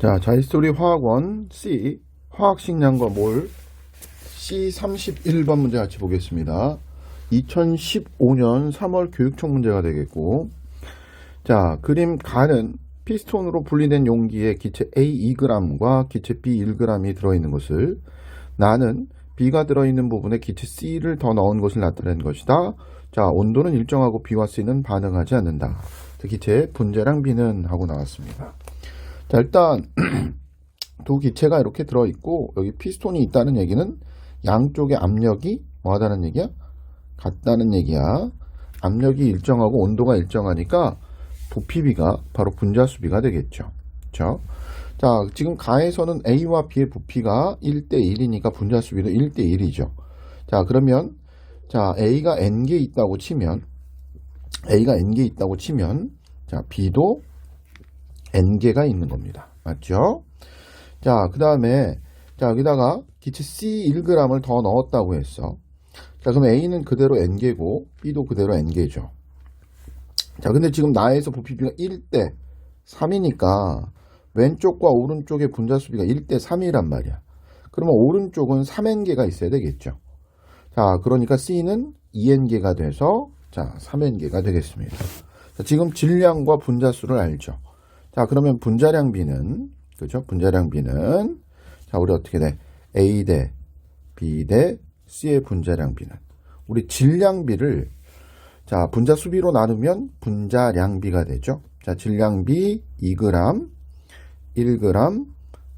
자, 자이스토리 화학원 C 화학식량과 몰 C31번 문제 같이 보겠습니다. 2015년 3월 교육청 문제가 되겠고, 자, 그림 가는 피스톤으로 분리된 용기에 기체 A 2g과 기체 B 1g이 들어있는 것을, 나는 B가 들어있는 부분에 기체 C를 더 넣은 것을 나타낸 것이다. 자, 온도는 일정하고 B와 C는 반응하지 않는다. 기체의 분자량 B는 하고 나왔습니다. 자, 일단 두 기체가 이렇게 들어있고 여기 피스톤이 있다는 얘기는 양쪽의 압력이 뭐하다는 얘기야? 같다는 얘기야. 압력이 일정하고 온도가 일정하니까 부피비가 바로 분자수비가 되겠죠. 그렇죠? 자, 지금 가에서는 A와 B의 부피가 1대1이니까 분자수비도 1대1이죠. 자, 그러면 자, A가 N개 있다고 치면 자, B도 N개가 있는 겁니다. 맞죠? 자, 그 다음에 자, 여기다가 기체 C1g을 더 넣었다고 했어. 자, 그럼 A는 그대로 N개고 B도 그대로 N개죠. 자, 근데 지금 나에서 부피비가 1대 3이니까 왼쪽과 오른쪽의 분자수비가 1대 3이란 말이야. 그러면 오른쪽은 3N개가 있어야 되겠죠. 자, 그러니까 C는 2N개가 돼서 자, 3N개가 되겠습니다. 자, 지금 질량과 분자수를 알죠. 자, 그러면 분자량 B는, 그죠? 분자량 B는, 자, 우리 어떻게 돼? A 대 B 대 C의 분자량 B는, 우리 질량 B를, 자, 분자 수비로 나누면 분자량 B가 되죠. 자, 질량 B 2g, 1g,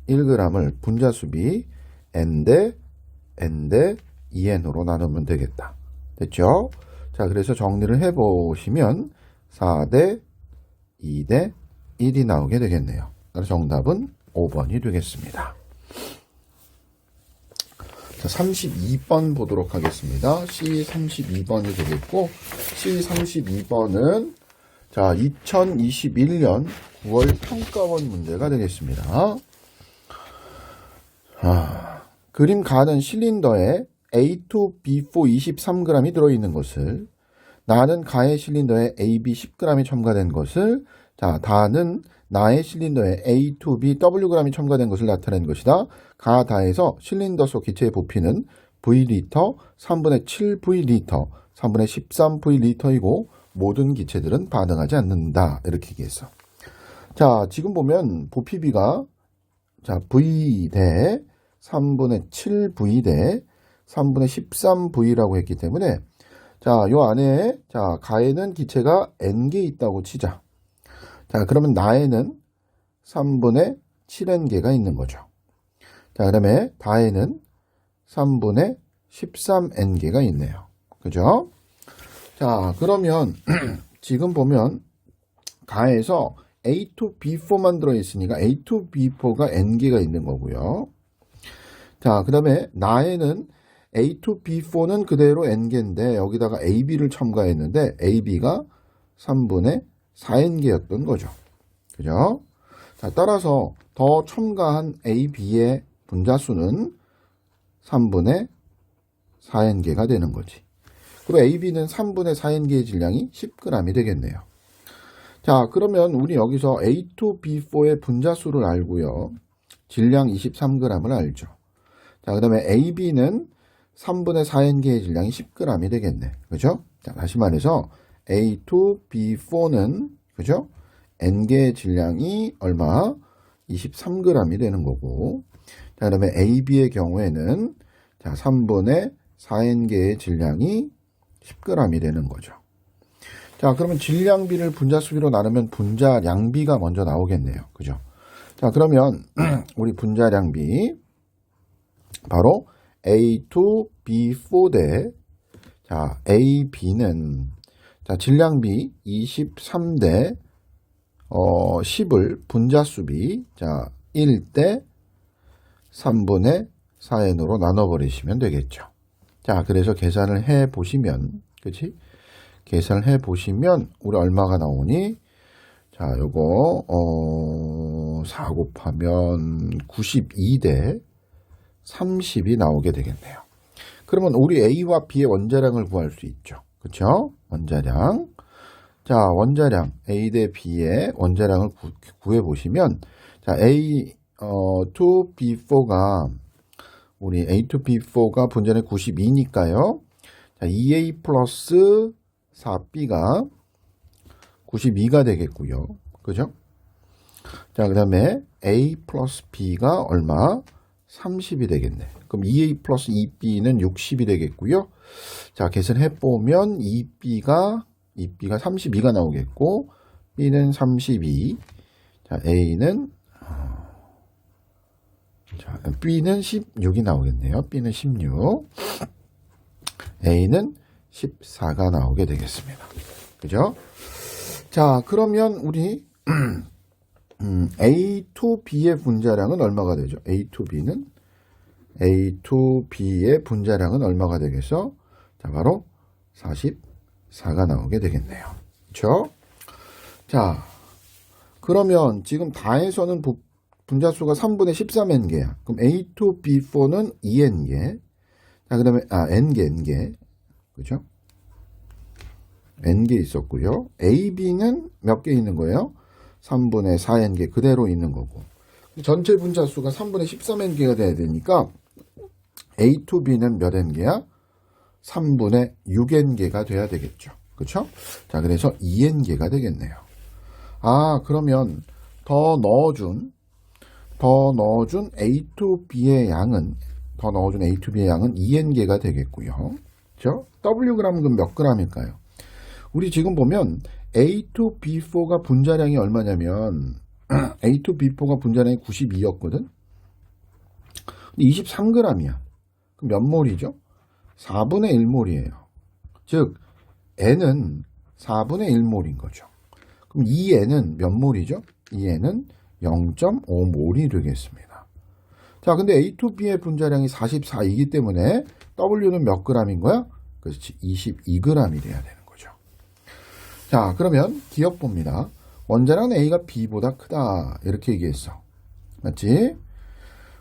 1g을 분자 수비 N 대 2N으로 나누면 되겠다. 됐죠? 자, 그래서 정리를 해보시면 4 대 2 대 1이 나오게 되겠네요. 그래서 정답은 5번이 되겠습니다. 자, 32번 보도록 하겠습니다. C32번이 되겠고, C32번은 자, 2021년 9월 평가원 문제가 되겠습니다. 그림 가는 실린더에 A2B4 23g이 들어있는 것을, 나는 가의 실린더에 AB 10g이 첨가된 것을, 자, 다는 나의 실린더에 A2B Wg이 첨가된 것을 나타낸 것이다. 가 다에서 실린더 속 기체의 부피는 V리터, 3분의 7V리터, 3분의 13V리터이고 모든 기체들은 반응하지 않는다. 이렇게 얘기했어. 자, 지금 보면 부피비가 자, V 대 3분의 7V 대 3분의 13V라고 했기 때문에 자, 요 안에 자, 가에는 기체가 N개 있다고 치자. 자, 그러면 나에는 3분의 7N개가 있는 거죠. 자, 그 다음에 다에는 3분의 13N개가 있네요. 그죠? 자, 그러면 지금 보면 가에서 A2B4만 들어있으니까 A2B4가 N개가 있는 거고요. 자, 그 다음에 나에는 A2B4는 그대로 N개인데 여기다가 AB를 첨가했는데 AB가 3분의 4N개였던 거죠. 그죠? 자, 따라서 더 첨가한 AB의 분자수는 3분의 4N개가 되는 거지. 그리고 AB는 3분의 4N개의 질량이 10g이 되겠네요. 자, 그러면 우리 여기서 A2B4의 분자수를 알고요. 질량 23g을 알죠. 자, 그 다음에 AB는 3분의 4N개의 질량이 10g이 되겠네. 그죠? 자, 다시 말해서 A2B4는, 그죠? N개의 질량이 얼마? 23g이 되는 거고. 자, 그 다음에 AB의 경우에는, 자, 3분의 4N개의 질량이 10g이 되는 거죠. 자, 그러면 질량비를 분자수비로 나누면 분자량비가 먼저 나오겠네요. 그죠? 자, 그러면, 우리 분자량비, 바로 A2B4 대, 자, AB는, 자, 질량비 23대 10을 분자수비, 자, 1대 3분의 4N으로 나눠버리시면 되겠죠. 자, 그래서 계산을 해보시면, 그치? 계산을 해보시면, 우리 얼마가 나오니? 자, 요거, 4 곱하면 92대 30이 나오게 되겠네요. 그러면 우리 A와 B의 원자량을 구할 수 있죠. 그쵸? 원자량. 자, 원자량 A 대 B의 원자량을 구해보시면 자, A2B4가 우리 A2B4가 분자는 92니까요. 자, 2A 플러스 4B가 92가 되겠고요. 그죠? 자, 그 다음에 A 플러스 B가 얼마? 30이 되겠네. 그럼 2A 플러스 2B는 60이 되겠고요. 자, 계산해보면 2B가 32가 나오겠고, B는 32. 자, A는, 자, B는 16이 나오겠네요. B는 16. A는 14가 나오게 되겠습니다. 그죠? 자, 그러면 우리 A2B의 분자량은 얼마가 되죠? A2B의 분자량은 얼마가 되겠어? 자, 바로 44가 나오게 되겠네요. 그렇죠? 자, 그러면 지금 다에서는 분자수가 3분의 13n개야. 그럼 A2B4는 2n개. 자, 그 다음에, n개. 그죠? n개 있었고요. AB는 몇 개 있는 거예요? 3분의 4n개 그대로 있는 거고. 전체 분자수가 3분의 13n개가 돼야 되니까 A2B는 몇 n개야? 3분의 6n개가 돼야 되겠죠. 그렇죠? 자, 그래서 2n개가 되겠네요. 그러면 더 넣어준 A2B의 양은 2n개가 되겠고요. 그렇죠? Wg은 몇 g일까요? 우리 지금 보면 A2B4가 분자량이 얼마냐면 A2B4가 분자량이 92였거든. 23g이야. 그럼 몇 몰이죠? 4분의 1몰이에요. 즉 N은 4분의 1몰인 거죠. 그럼 이 N은 몇 몰이죠? 이 N은 0.5몰이 되겠습니다. 자, 근데 A2B의 분자량이 44이기 때문에 W는 몇 g인 거야? 그렇지, 22g이 돼야 되는 거죠. 자, 그러면 기억 봅니다. 원자량은 A가 B보다 크다 이렇게 얘기했어. 맞지?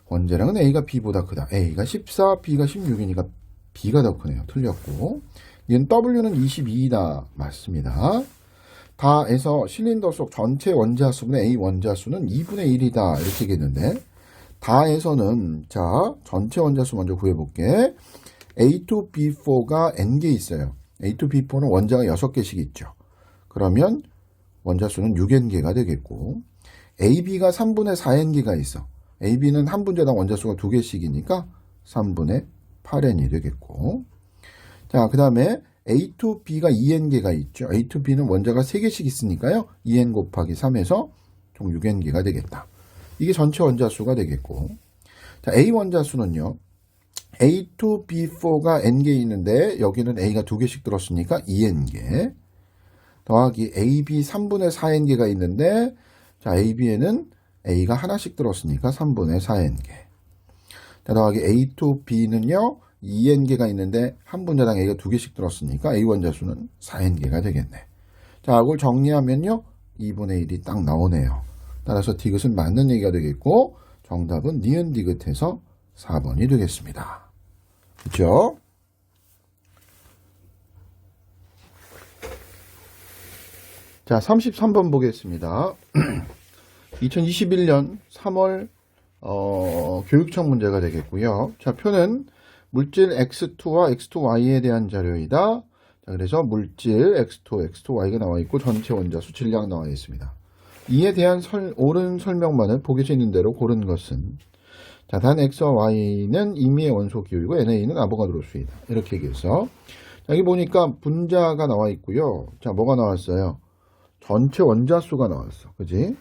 원자량은 A가 B보다 크다. A가 14, B가 16이니까 B가 더 크네요. 틀렸고, 얘는 W는 22이다. 맞습니다. 다에서 실린더 속 전체 원자수분의 A 원자수는 2분의 1이다 이렇게 얘기했는데, 다에서는 자, 전체 원자수 먼저 구해볼게. A2B4가 n개 있어요. A2B4는 원자가 6개씩 있죠. 그러면 원자수는 6n개가 되겠고, AB가 3분의 4n개가 있어. AB는 한 분자당 원자수가 2개씩이니까 3분의 8n이 되겠고, 자, 그 다음에 A2B가 2n개가 있죠. A2B는 원자가 3개씩 있으니까요. 2n 곱하기 3에서 총 6n개가 되겠다. 이게 전체 원자수가 되겠고, 자, A 원자수는요. A2B4가 n개 있는데 여기는 A가 2개씩 들었으니까 2n개 더하기 AB 3분의 4n개가 있는데, 자, AB에는 A가 하나씩 들었으니까 3분의 4n개. 자, 더하기 A2B는요, 2n개가 있는데 한 분자당 A가 2개씩 들었으니까 A 원자수는 4n개가 되겠네. 자, 이걸 정리하면요, 2분의 1이 딱 나오네요. 따라서 디귿은 맞는 얘기가 되겠고, 정답은 니은 디귿해서 4번이 되겠습니다. 그렇죠? 자, 33번 보겠습니다. 2021년 3월 교육청 문제가 되겠고요. 자, 표는 물질 X2와 X2Y에 대한 자료이다. 자, 그래서 물질 X2, X2Y가 나와 있고 전체 원자수 질량 나와 있습니다. 이에 대한 옳은 설명만을 보기 있는 대로 고른 것은, 자, 단 X와 Y는 임의의 원소 기호이고 NA는 아보가드로 수이다. 이렇게 얘기해서, 자, 여기 보니까 분자가 나와 있고요. 자, 뭐가 나왔어요? 전체 원자수가 나왔어. 그지?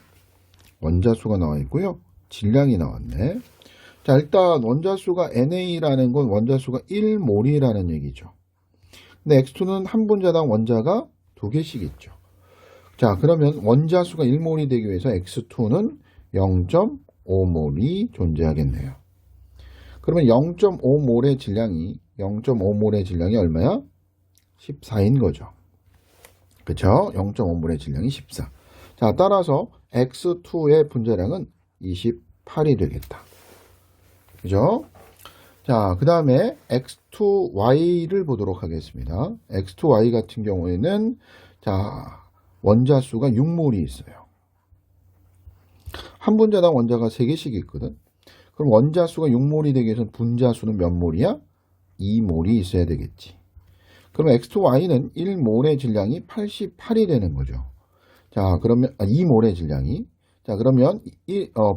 원자수가 나와 있고요. 질량이 나왔네. 자, 일단 원자수가 NA라는 건 원자수가 1몰이라는 얘기죠. 근데 X2는 한 분자당 원자가 2개씩 있죠. 자, 그러면 원자수가 1몰이 되기 위해서 X2는 0.5몰이 존재하겠네요. 그러면 0.5몰의 질량이 얼마야? 14인 거죠. 그쵸? 0.5몰의 질량이 14. 자, 따라서 X2의 분자량은 28이 되겠다. 그죠? 자, 그 다음에 X2Y를 보도록 하겠습니다. X2Y 같은 경우에는, 자, 원자수가 6몰이 있어요. 한 분자당 원자가 3개씩 있거든. 그럼 원자수가 6몰이 되기 위해서 분자수는 몇 몰이야? 2몰이 있어야 되겠지. 그럼 X2, Y는 1몰의 질량이 88이 되는 거죠. 자, 그러면 2몰의 질량이. 자, 그러면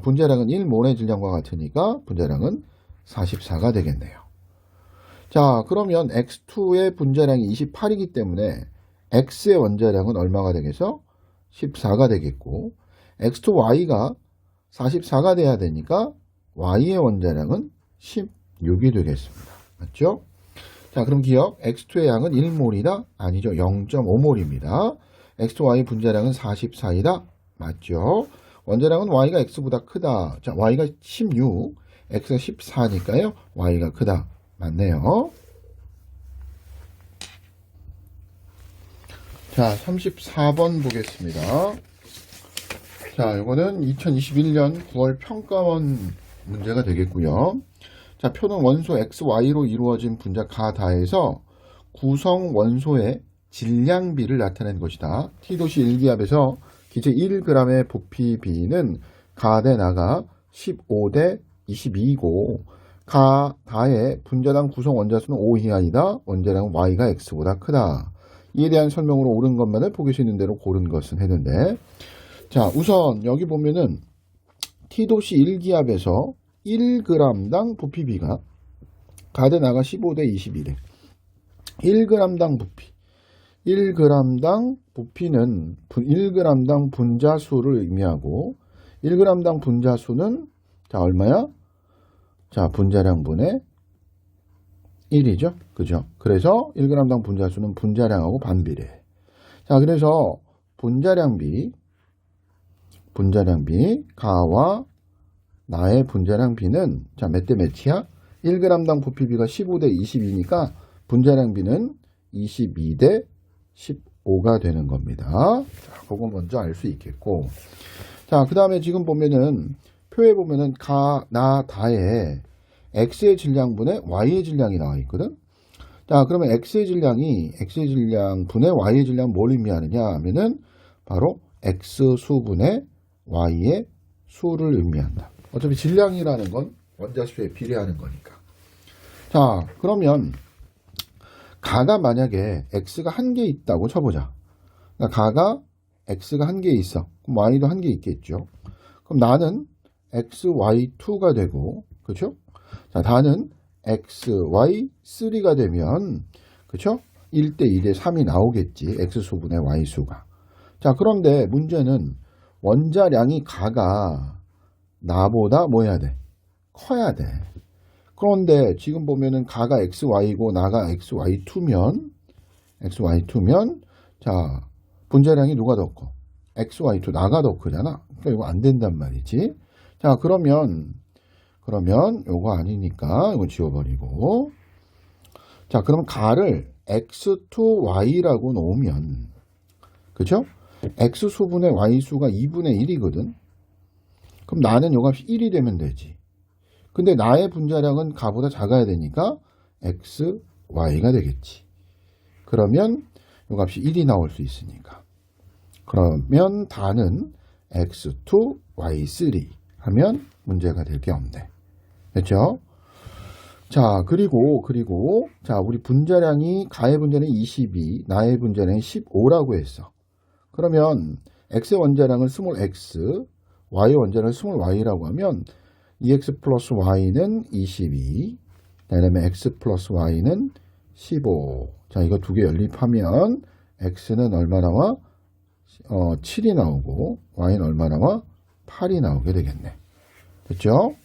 분자량은 1몰의 질량과 같으니까 분자량은 44가 되겠네요. 자, 그러면 X2의 분자량이 28이기 때문에 X의 원자량은 얼마가 되겠어? 14가 되겠고, X2, Y가 44가 돼야 되니까 Y의 원자량은 16이 되겠습니다. 맞죠? 자, 그럼 기억, X2의 양은 1몰이다? 아니죠. 0.5몰입니다. X2, Y 분자량은 44이다? 맞죠? 원자량은 Y가 X보다 크다. 자, Y가 16, X가 14니까요. Y가 크다. 맞네요. 자, 34번 보겠습니다. 자, 이거는 2021년 9월 평가원 문제가 되겠고요. 자, 표는 원소 XY로 이루어진 분자 가다에서 구성 원소의 질량비를 나타낸 것이다. T도시 1기압에서 기체 1g의 부피 B는 가대 나가 15대 22이고 가다의 분자당 구성 원자수는 5 이하이다. 원자량은 Y가 X보다 크다. 이에 대한 설명으로 옳은 것만을 보기 수 있는 대로 고른 것은 했는데, 자, 우선 여기 보면은 T도시 1기압에서 1g당 부피 B가 가대 나가 15대 22래. 1g당 부피. 1g당 부피는 1g당 분자수를 의미하고 1g당 분자수는 자, 얼마야? 자, 분자량분의 1이죠. 그죠? 그래서 1g당 분자수는 분자량하고 반비례. 자, 그래서 분자량비 가와 나의 분자량비는 자, 몇 대 몇이야? 1g당 부피비가 15대 22니까 분자량비는 22대 15가 되는 겁니다. 자, 그거 먼저 알 수 있겠고. 자, 그 다음에 지금 보면은 표에 보면은 다에 X의 질량분의 Y의 질량이 나와 있거든. 자, 그러면 X의 질량 분의 Y의 질량 뭘 의미하느냐 하면은 바로 X 수분의 Y의 수를 의미한다. 어차피 질량이라는 건 원자수에 비례하는 거니까. 자, 그러면 가가 만약에 X가 1개 있다고 쳐보자. 그러니까 가가 X가 1개 있어. 그럼 Y도 1개 있겠죠. 그럼 나는 XY2가 되고, 그렇죠? 자, 다는 XY3가 되면, 그렇죠? 1대 2대 3이 나오겠지. X수분의 Y수가. 자, 그런데 문제는 원자량이 가가 나보다 뭐 해야 돼? 커야 돼. 그런데 지금 보면은 가가 XY고 나가 XY2면 자, 분자량이 누가 더 커? XY2 나가 더 크잖아. 그러니까 이거 안 된단 말이지. 자, 그러면 요거 아니니까 이거 지워버리고. 자, 그럼 가를 X2Y라고 놓으면, 그쵸? X수분의 Y수가 2분의 1이거든. 그럼 나는 요 값이 1이 되면 되지. 근데 나의 분자량은 가보다 작아야 되니까 XY가 되겠지. 그러면 요 값이 1이 나올 수 있으니까. 그러면 다는 X2, Y3 하면 문제가 될 게 없네. 됐죠? 자, 그리고 자, 우리 분자량이 가의 분자량이 22, 나의 분자량이 15라고 했어. 그러면 X의 원자량을 스몰 x, Y의 원자량을 스몰 y라고 하면 2x 플러스 y는 22, 그 다음에 x 플러스 y는 15. 자, 이거 두 개 연립하면 x는 얼마 나와? 7이 나오고 y는 얼마 나와? 8이 나오게 되겠네. 됐죠?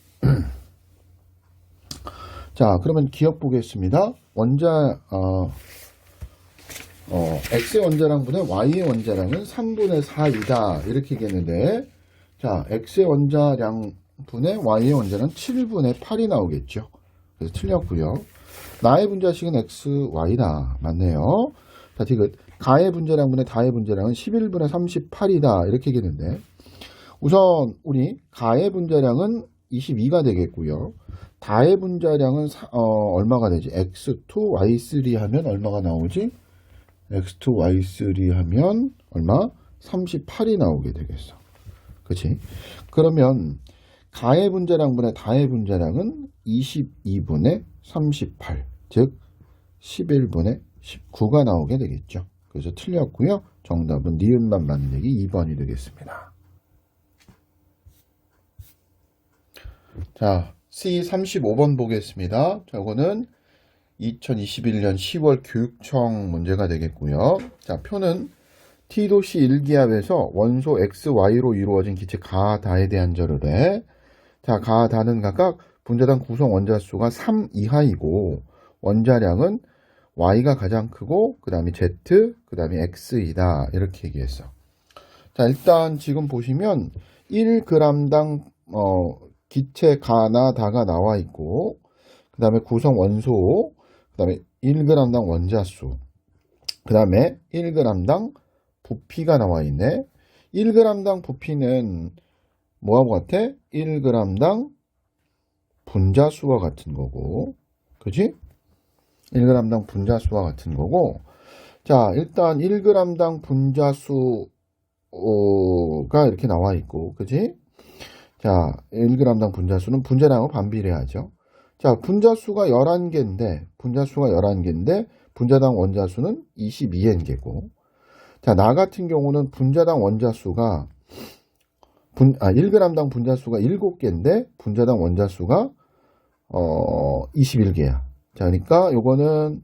자, 그러면 기억 보겠습니다. x의 원자량분의 y의 원자량은 3분의 4이다. 이렇게 얘기했는데, 자, x의 원자량분의 y의 원자량은 7분의 8이 나오겠죠. 그래서 틀렸고요. 나의 분자식은 xy다. 맞네요. 자, 디귿. 가의 분자량분의 다의 분자량은 11분의 38이다. 이렇게 얘기했는데, 우선 우리 가의 분자량은 22가 되겠고요. 다의 분자량은 얼마가 되지? x2, y3 하면 얼마가 나오지? x2, y3 하면 얼마? 38이 나오게 되겠어. 그치? 그러면 가의 분자량분의 다의 분자량은 22분의 38, 즉 11분의 19가 나오게 되겠죠. 그래서 틀렸고요. 정답은 니은만 만들기 2번이 되겠습니다. 자, C35번 보겠습니다. 저거는 2021년 10월 교육청 문제가 되겠고요. 자, 표는 T도시 1기압에서 원소 XY로 이루어진 기체 가다에 대한 자료래. 자, 가다는 각각 분자당 구성 원자수가 3 이하이고 원자량은 Y가 가장 크고 그 다음에 Z, 그 다음에 X이다. 이렇게 얘기했어. 자, 일단 지금 보시면 1g당 기체 가나 다가 나와 있고 그 다음에 구성 원소, 그 다음에 1g당 원자수, 그 다음에 1g당 부피가 나와 있네. 1g당 부피는 뭐하고 같아? 1g당 분자수와 같은 거고, 그지? 1g당 분자수와 같은 거고. 자, 일단 1g당 분자수가 이렇게 나와 있고, 그지? 자, 1g당 분자수는 분자량하고 반비례하죠. 자, 분자수가 11개인데 분자당 원자수는 22N개고. 자, 나 같은 경우는 분자당 원자수가 1g당 분자수가 7개인데 분자당 원자수가 21개야. 자, 그러니까 요거는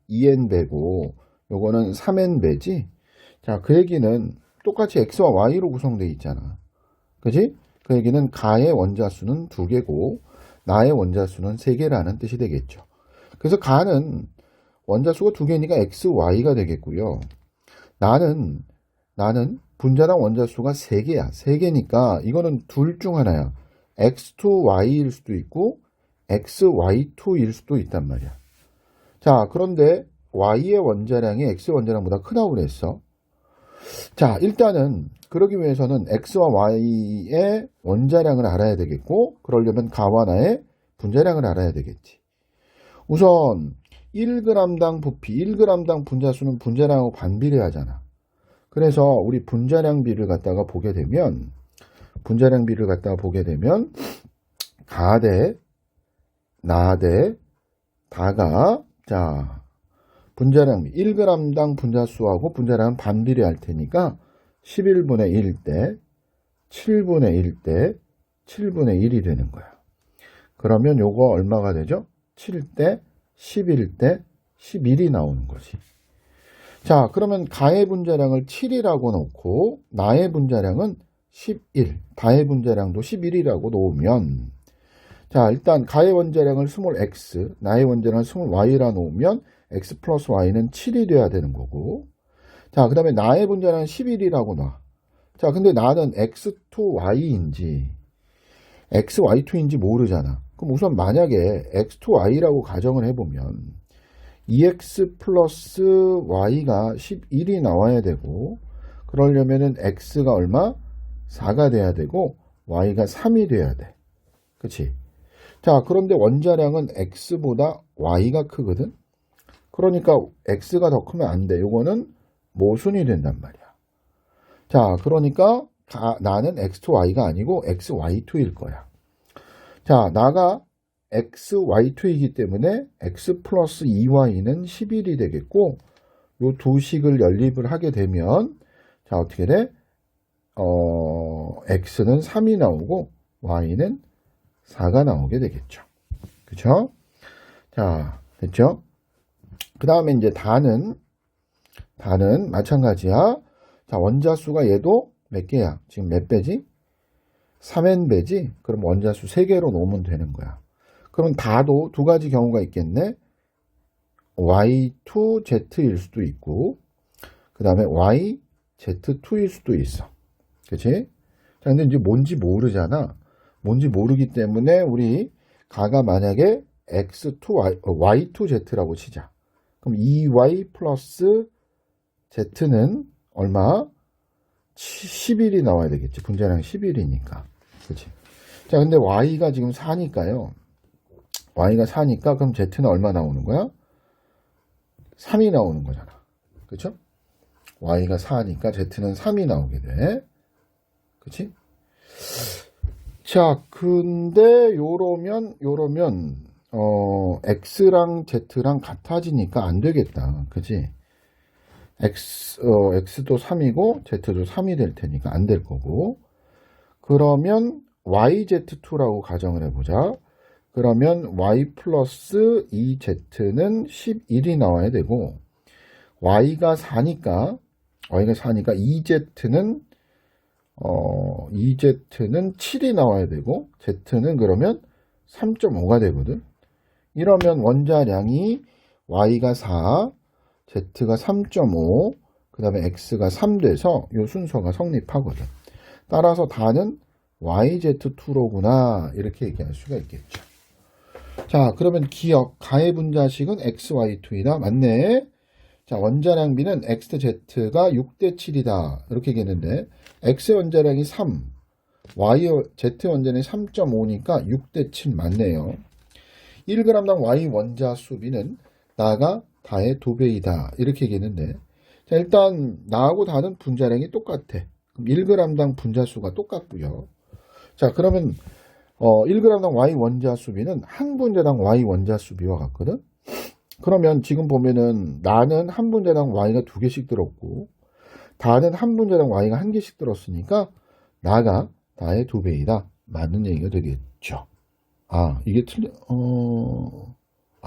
2N배고 요거는 3N배지. 자, 그 얘기는 똑같이 X와 Y로 구성되어 있잖아. 그지? 그 얘기는 가의 원자수는 2개고 나의 원자수는 3개라는 뜻이 되겠죠. 그래서 가는 원자수가 2개니까 X, Y가 되겠고요. 나는 분자당 원자수가 3개야. 3개니까 이거는 둘 중 하나야. X2, Y일 수도 있고 XY2일 수도 있단 말이야. 자, 그런데 Y의 원자량이 X의 원자량보다 크다고 그랬어. 자, 일단은 그러기 위해서는 X와 Y의 원자량을 알아야 되겠고 그러려면 가와 나의 분자량을 알아야 되겠지. 우선 1g당 부피, 1g당 분자수는 분자량하고 반비례하잖아. 그래서 우리 분자량비를 갖다가 보게 되면 가대, 나대, 다가 자 분자량비 1g당 분자수하고 분자량은 반비례할 테니까 11분의 1대 7분의 1대 7분의 1이 되는 거야. 그러면 요거 얼마가 되죠? 7대 11대 11이 나오는 거지. 자, 그러면 가의 분자량을 7이라고 놓고 나의 분자량은 11, 다의 분자량도 11이라고 놓으면 자, 일단 가의 원자량을 스몰 x, 나의 원자량을 스몰 y라 놓으면 x 플러스 y는 7이 돼야 되는 거고 자, 그 다음에 나의 분자량은 11이라고 놔. 자, 근데 나는 x2y인지 xy2인지 모르잖아. 그럼 우선 만약에 x2y라고 가정을 해보면 2x 플러스 y가 11이 나와야 되고 그러려면은 x가 얼마? 4가 돼야 되고 y가 3이 돼야 돼. 그치? 자, 그런데 원자량은 x보다 y가 크거든? 그러니까 x가 더 크면 안 돼. 요거는 모순이 된단 말이야. 자, 그러니까 나는 x2y가 아니고 xy2일 거야. 자, 나가 xy2이기 때문에 x 플러스 2y는 11이 되겠고 요 두 식을 연립을 하게 되면 자, 어떻게 돼? x는 3이 나오고 y는 4가 나오게 되겠죠. 그쵸? 자, 됐죠? 그 다음에 이제 다는 마찬가지야. 자, 원자수가 얘도 몇 개야? 지금 몇 배지? 3n배지? 그럼 원자수 3개로 놓으면 되는 거야. 그럼 다도 두 가지 경우가 있겠네. y2z일 수도 있고 그 다음에 yz2일 수도 있어. 그치? 자, 근데 이제 뭔지 모르잖아. 뭔지 모르기 때문에 우리 가가 만약에 y2z라고 치자. 그럼 2y 플러스 z는 얼마? 11이 나와야 되겠지. 분자량 11이니까. 그치? 자, 근데 y가 지금 4니까요. y가 4니까 그럼 z는 얼마 나오는 거야? 3이 나오는 거잖아. 그쵸? y가 4니까 z는 3이 나오게 돼. 그치? 자, 근데 X랑 Z랑 같아지니까 안 되겠다. 그치? X도 3이고 Z도 3이 될 테니까 안 될 거고. 그러면 YZ2라고 가정을 해보자. 그러면 Y 플러스 2Z는 11이 나와야 되고, Y가 4니까 2Z는 7이 나와야 되고, Z는 그러면 3.5가 되거든. 이러면 원자량이 Y가 4, Z가 3.5, 그 다음에 X가 3 돼서 이 순서가 성립하거든. 따라서 다는 YZ2로구나. 이렇게 얘기할 수가 있겠죠. 자, 그러면 기억, 가해 분자식은 XY2이다. 맞네. 자, 원자량비는 XZ가 6대 7이다. 이렇게 얘기했는데, X 원자량이 3, Z 원자량이 3.5니까 6대 7 맞네요. 1g당 Y 원자 수비는 나가 다의 2배이다. 이렇게 얘기했는데, 자, 일단 나하고 다는 분자량이 똑같아. 그럼 1g당 분자수가 똑같고요. 자, 그러면 1g당 Y 원자 수비는 한 분자당 Y 원자 수비와 같거든. 그러면 지금 보면은 나는 한 분자당 Y가 2개씩 들었고, 다는 한 분자당 Y가 1개씩 들었으니까 나가 다의 2배이다. 맞는 얘기가 되겠죠. 이게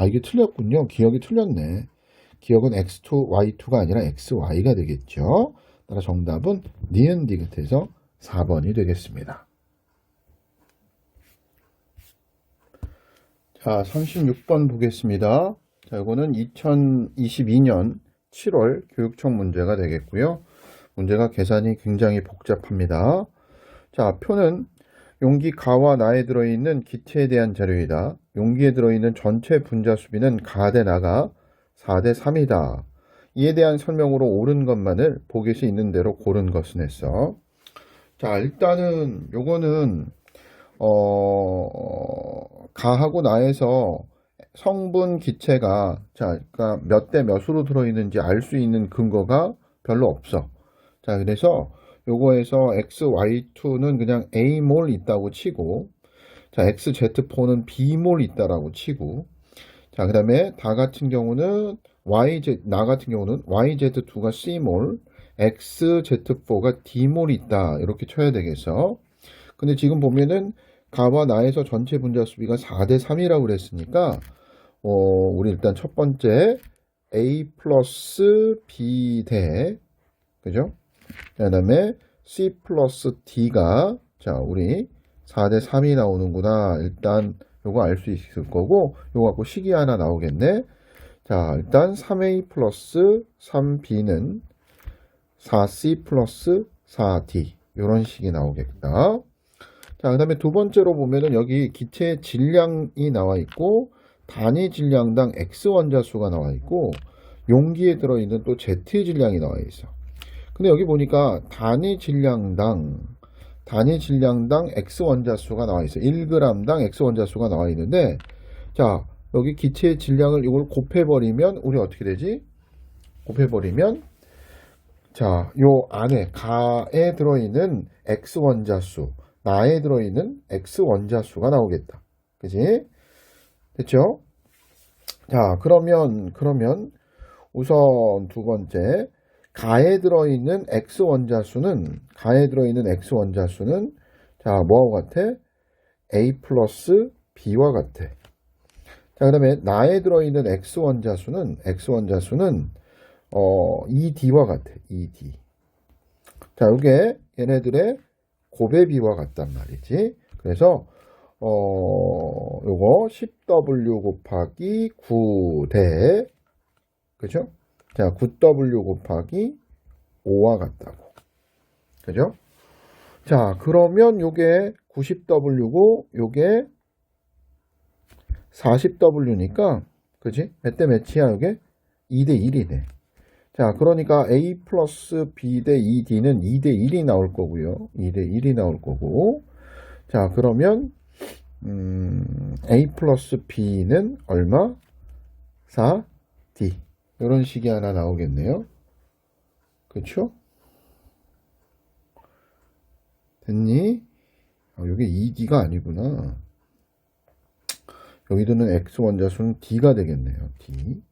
이게 틀렸군요. 기억이 틀렸네. 기억은 X2, Y2가 아니라 XY가 되겠죠. 따라 정답은 니은 디귿에서 4번이 되겠습니다. 자, 36번 보겠습니다. 자, 이거는 2022년 7월 교육청 문제가 되겠고요. 문제가 계산이 굉장히 복잡합니다. 자, 표는 용기 가와 나에 들어있는 기체에 대한 자료이다. 용기에 들어있는 전체 분자 수비는 가 대 나가 4대 3이다. 이에 대한 설명으로 옳은 것만을 보기시 있는 대로 고른 것은 했어. 자, 일단은 요거는 가하고 나에서 성분 기체가 그러니까 몇 대 몇으로 들어있는지 알 수 있는 근거가 별로 없어. 자, 그래서 요거에서 XY2는 그냥 A몰 있다고 치고, 자, XZ4는 B몰 있다라고 치고, 자, 그 다음에 나 같은 경우는 YZ2가 C몰, XZ4가 D몰 있다. 이렇게 쳐야 되겠어. 근데 지금 보면은 가와 나에서 전체 분자 수비가 4대 3이라고 그랬으니까, 우리 일단 첫 번째 A 플러스 B 대, 그죠? 그 다음에 C 플러스 D가, 자, 우리 4대 3이 나오는구나. 일단 요거 알 수 있을 거고, 요거 갖고 식이 하나 나오겠네. 자, 일단 3A 플러스 3B는 4C 플러스 4D. 요런 식이 나오겠다. 자, 그 다음에 두 번째로 보면은 여기 기체의 질량이 나와 있고, 단위 질량당 X 원자수가 나와 있고, 용기에 들어있는 또 Z의 질량이 나와 있어. 근데 여기 보니까 단위 질량당 X 원자수가 나와 있어. 1g당 X 원자수가 나와 있는데, 자, 여기 기체의 질량을 이걸 곱해버리면, 우리 어떻게 되지? 곱해버리면, 자, 요 안에, 가에 들어있는 X 원자수, 나에 들어있는 X 원자수가 나오겠다. 그지? 됐죠? 자, 그러면, 우선 두 번째, 가에 들어있는 X 원자수는, 자, 뭐하고 같아? A 플러스 B와 같아. 자, 그 다음에 나에 들어있는 X 원자수는 2D와 같아. 2D. 자, 요게 얘네들의 곱의 같단 말이지. 그래서 요거 10W 곱하기 9대, 그죠? 자, 9W 곱하기 5와 같다고. 그죠? 자, 그러면 요게 90W고 요게 40W니까, 그지? 몇 대 몇이야, 요게? 2대 1이네. 자, 그러니까 A 플러스 B 대 2D는 2대 1이 나올 거고요. 2대 1이 나올 거고. 자, 그러면 A 플러스 B는 얼마? 4D. 이런 식이 하나 나오겠네요. 그렇죠? 됐니? 이게 2D가 아니구나. 여기 드는 X 원자수는 D가 되겠네요. D.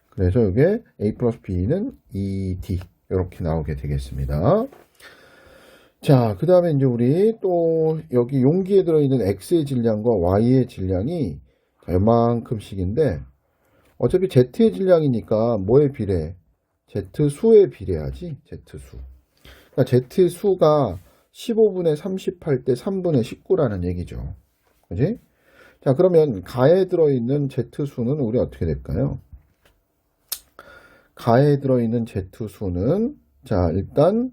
그래서 이게 A 플러스 B는 2D. 이렇게 나오게 되겠습니다. 자, 그 다음에 이제 우리 또 여기 용기에 들어있는 X의 질량과 Y의 질량이 얼만큼씩인데 어차피 Z의 질량이니까 뭐에 비례해? Z수에 비례하지? Z수. 그러니까 Z수가 15분의 38 대 3분의 19라는 얘기죠. 그지? 자, 그러면 가에 들어있는 Z수는 우리 어떻게 될까요? 가에 들어있는 Z수는 자, 일단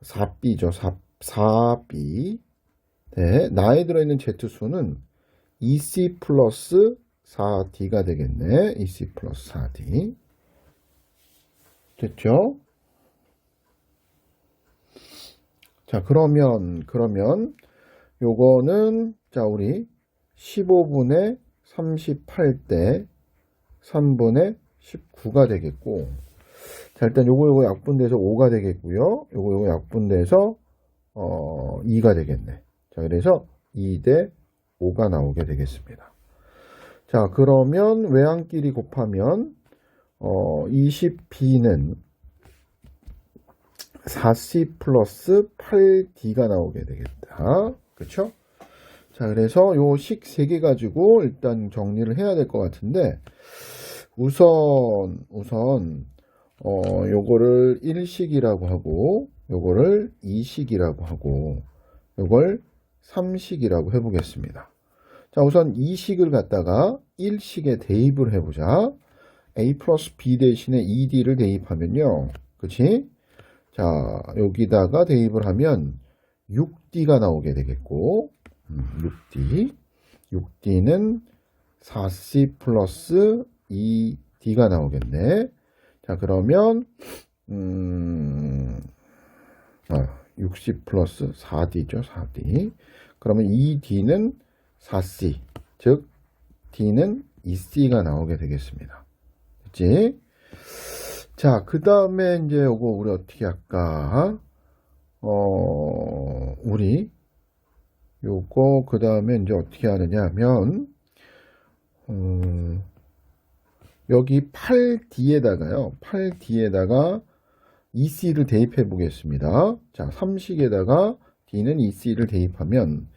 4B죠. 4B. 네, 나에 들어있는 Z수는 EC 플러스 4D가 되겠네. EC 플러스 4D. 됐죠? 자, 그러면 요거는 자, 우리 15분의 38 대 3분의 19가 되겠고, 자, 일단 요거 약분돼서 5가 되겠고요. 요거 약분돼서 2가 되겠네. 자, 그래서 2 대 5가 나오게 되겠습니다. 자, 그러면 외항끼리 곱하면 20B는 4C 플러스 8D가 나오게 되겠다. 그쵸? 자, 그래서 요 식 3개 가지고 일단 정리를 해야 될 것 같은데, 우선 요거를 1식이라고 하고, 요거를 2식이라고 하고, 요걸 3식이라고 해보겠습니다. 자, 우선 2식을 갖다가 1식에 대입을 해보자. A 플러스 B 대신에 2D를 대입하면요. 그치? 자, 여기다가 대입을 하면 6D가 나오게 되겠고, 6D. 6D는 4C 플러스 2D가 나오겠네. 자, 그러면 60 플러스 4D죠. 4D. 그러면 2D는 4C, 즉 D는 2C가 나오게 되겠습니다. 그치? 자, 그 다음에 이제 요거 우리 어떻게 할까? 우리 요거 그 다음에 이제 어떻게 하느냐 하면 여기 8D에다가요. 8D에다가 EC를 대입해 보겠습니다. 자, 3식에다가 D는 EC를 대입하면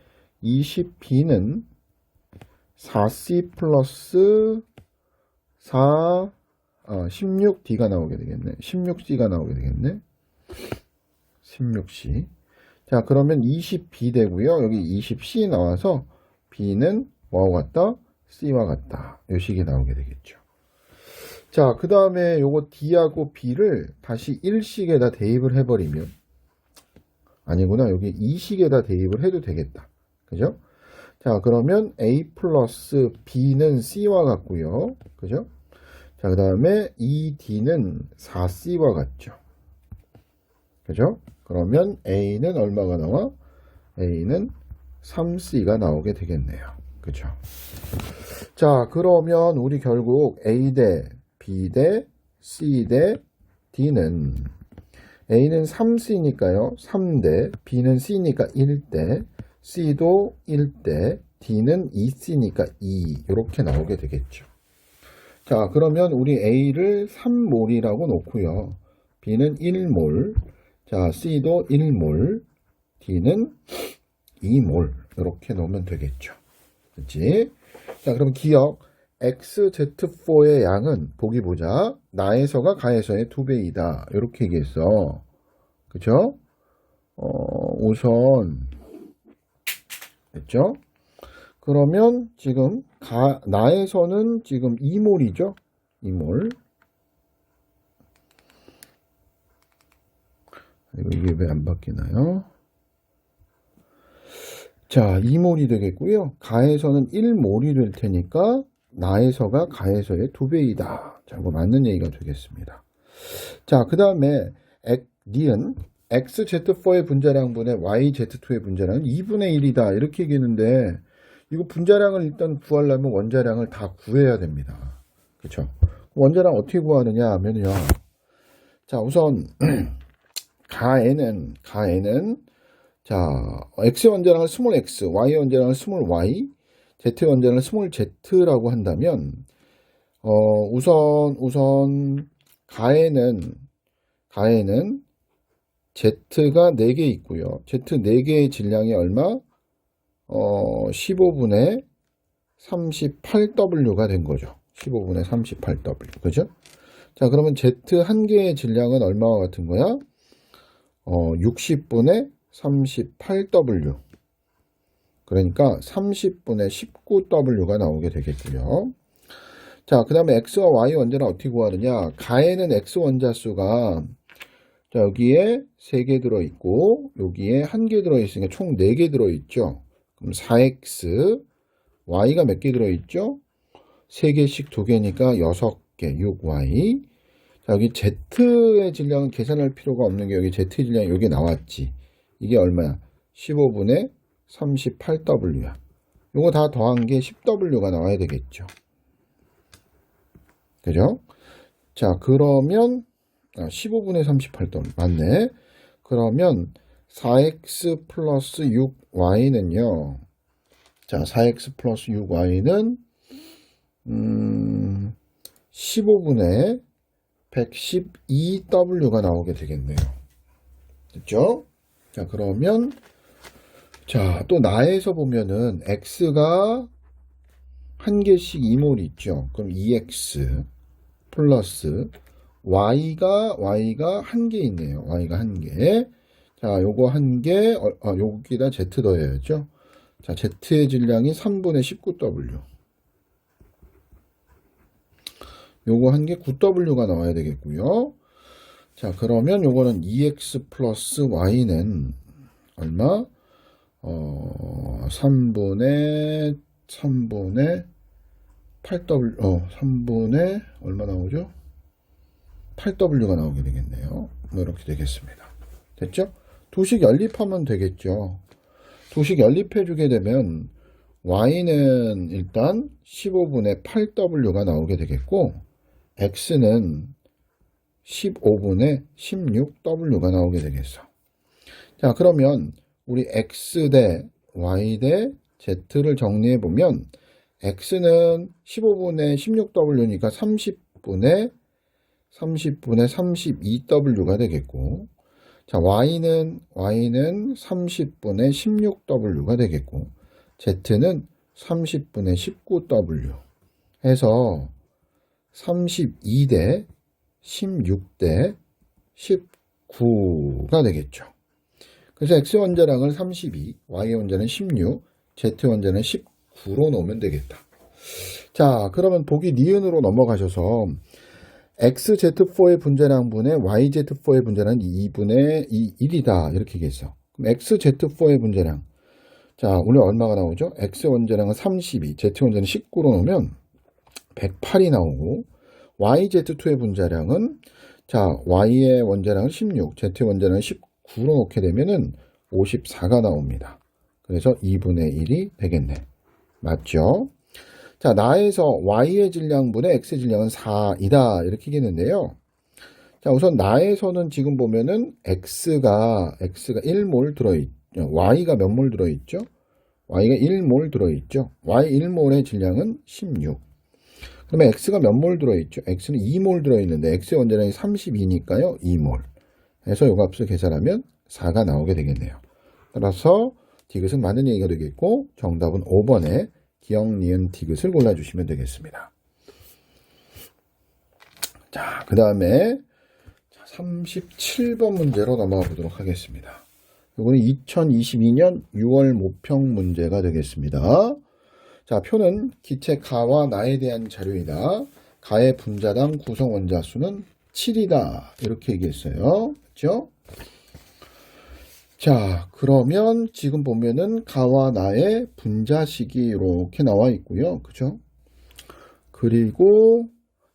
20B는 4C 플러스 16D가 나오게 되겠네. 16C가 나오게 되겠네. 16C. 자, 그러면 20B 되고요. 여기 20C 나와서 B는 뭐와 같다? C와 같다. 이 식이 나오게 되겠죠. 자, 그 다음에 요거 D하고 B를 다시 1식에다 대입을 해버리면, 아니구나. 여기 2식에다 대입을 해도 되겠다. 그죠? 자, 그러면 A 플러스 B는 C와 같고요. 그죠? 자, 그 다음에 2D는 4C와 같죠. 그죠? 그러면 A는 얼마가 나와? A는 3C가 나오게 되겠네요. 그죠? 자, 그러면 우리 결국 A 대 B 대 C 대 D는 A는 3C니까요. 3대, B는 C니까 1대, C도 1대, D는 2C니까 2 이렇게 나오게 되겠죠. 자, 그러면 우리 A를 3몰이라고 놓고요. B는 1몰, 자, C도 1몰, D는 2몰 이렇게 놓으면 되겠죠. 그치? 자, 그럼 기억 XZ4의 양은 보기 보자. 나에서가 가에서의 2배이다. 이렇게 얘기했어. 그쵸? 우선 됐죠? 그러면 지금 나에서는 지금 2몰이죠? 2몰. 이게 왜 안 바뀌나요? 자, 2몰이 되겠고요. 가에서는 1몰이 될 테니까 나에서가 가에서의 2배이다. 자, 이거 맞는 얘기가 되겠습니다. 자, 그 다음에 니은 XZ4의 분자량분의 YZ2의 분자량은 2분의 1이다. 이렇게 얘기했는데 이거 분자량을 일단 구하려면 원자량을 다 구해야 됩니다. 그렇죠? 원자량 어떻게 구하느냐 하면요. 자, 우선 가에는 자, X의 원자량을 스몰 x, Y의 원자량을 스몰 y, Z의 원자량을 스몰 z라고 한다면, 우선, 가에는 Z가 4개 있고요. Z 4개의 질량이 얼마? 15분의 38W가 된 거죠. 15분의 38W. 그죠? 자, 그러면 Z 한 개의 질량은 얼마와 같은 거야? 60분의 38W. 그러니까 30분의 19W가 나오게 되겠고요. 자, 그 다음에 X와 Y 원자는 어떻게 구하느냐? 가에는 X 원자수가 자, 여기에 3개 들어있고 여기에 1개 들어있으니까 총 4개 들어있죠. 그럼 4X, Y가 몇 개 들어있죠? 3개씩 2개니까 6개, 6Y. 자, 여기 Z의 질량은 계산할 필요가 없는 게 여기 Z의 질량이 여기 나왔지. 이게 얼마야? 15분의 38W야. 요거 다 더한 게 10W가 나와야 되겠죠. 그죠? 자, 그러면 15분의 38W 맞네. 그러면 4x 플러스 6y는요. 자, 4x 플러스 6y는 15분의 112W가 나오게 되겠네요. 됐죠? 자, 그러면 자, 또 나에서 보면은 x가 한 개씩 2몰 있죠. 그럼 2x 플러스 y가 한 개 있네요. y가 한 개. 자, 요거 한 개, 여기다 z 더해야죠. 자, z의 질량이 3분의 19W. 요거 한 개 9W가 나와야 되겠고요. 자, 그러면 요거는 2x 플러스 y는 얼마? 3분의 8W, 3분의 얼마 나오죠? 8W가 나오게 되겠네요. 뭐 이렇게 되겠습니다. 됐죠? 도식 연립하면 되겠죠. 도식 연립해 주게 되면 y는 일단 15분의 8W가 나오게 되겠고 x는 15분의 16W가 나오게 되겠어. 자, 그러면 우리 x 대 y 대 z를 정리해 보면 x는 15분의 16W니까 30분의 32W가 되겠고, 자, y는 30분의 16W가 되겠고, z는 30분의 19W 해서 32대 16대 19가 되겠죠. 그래서 x 원자량을 32, y 원자는 16, z 원자는 19로 놓으면 되겠다. 자, 그러면 보기 니은으로 넘어가셔서 XZ4의 분자량분의 YZ4의 분자량은 2분의 1이다. 이렇게 얘기했어. 그럼 XZ4의 분자량. 자, 오늘 얼마가 나오죠? X 원자량은 32, Z 원자는 19로 놓으면 108이 나오고, YZ2의 분자량은, 자, Y의 원자량은 16, Z 원자량은 19로 놓게 되면은 54가 나옵니다. 그래서 2분의 1이 되겠네. 맞죠? 자, 나에서 y의 질량분의 x의 질량은 4이다. 이렇게 얘기했는데요. 자, 우선 나에서는 지금 보면은 x가 1몰 들어있죠. y가 몇 몰 들어있죠? y가 1몰 들어있죠. y 1몰의 질량은 16. 그러면 x가 몇 몰 들어있죠? x는 2몰 들어있는데 x의 원자량이 32니까요. 2몰. 해서 요 값을 계산하면 4가 나오게 되겠네요. 따라서 디귿은 맞는 얘기가 되겠고 정답은 5번에 기억, 니은, 디귿을 골라주시면 되겠습니다. 자, 그 다음에 37번 문제로 넘어가 보도록 하겠습니다. 이거는 2022년 6월 모평 문제가 되겠습니다. 자, 표는 기체 가와 나에 대한 자료이다. 가의 분자당 구성 원자수는 7이다. 이렇게 얘기했어요. 그렇죠? 자, 그러면 지금 보면은 가와 나의 분자식이 이렇게 나와 있고요. 그죠? 그리고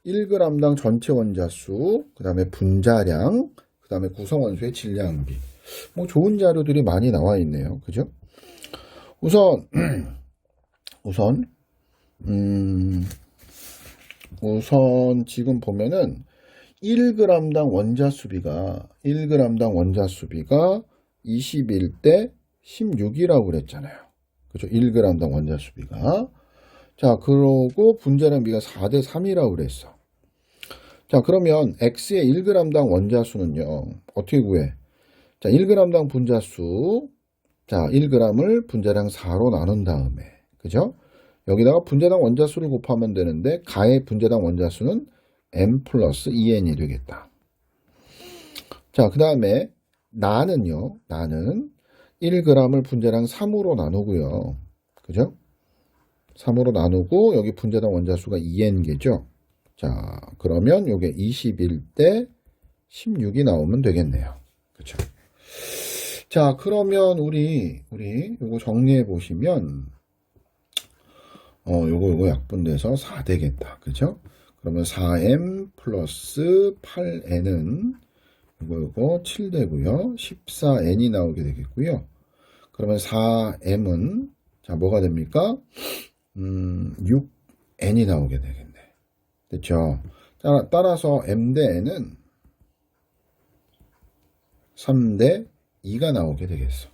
1g당 전체 원자수, 그 다음에 분자량, 그 다음에 구성원소의 질량비. 뭐 좋은 자료들이 많이 나와 있네요. 그죠? 우선 지금 보면은 1g당 원자수비가 21대 16이라고 그랬잖아요. 그죠? 1g당 원자수비가. 자, 그러고 분자량 비가 4대 3이라고 그랬어. 자, 그러면 X의 1g당 원자수는요, 어떻게 구해? 자, 1g당 분자수, 자, 1g을 분자량 4로 나눈 다음에, 그죠? 여기다가 분자당 원자수를 곱하면 되는데, 가의 분자당 원자수는 m 플러스 2n이 되겠다. 자, 그 다음에, 나는요, 나는 1g을 분자량 3으로 나누고요. 그죠? 3으로 나누고, 여기 분자당 원자수가 2n개죠? 자, 그러면 요게 21대 16이 나오면 되겠네요. 그쵸? 자, 그러면 우리 요거 정리해 보시면, 요거 약분돼서 4 되겠다. 그죠? 그러면 4m 플러스 8n은 요거 7 되고요. 14n이 나오게 되겠고요. 그러면 4m은, 자, 뭐가 됩니까? 6n이 나오게 되겠네. 됐죠? 따라서 m 대 n은 3대 2가 나오게 되겠어.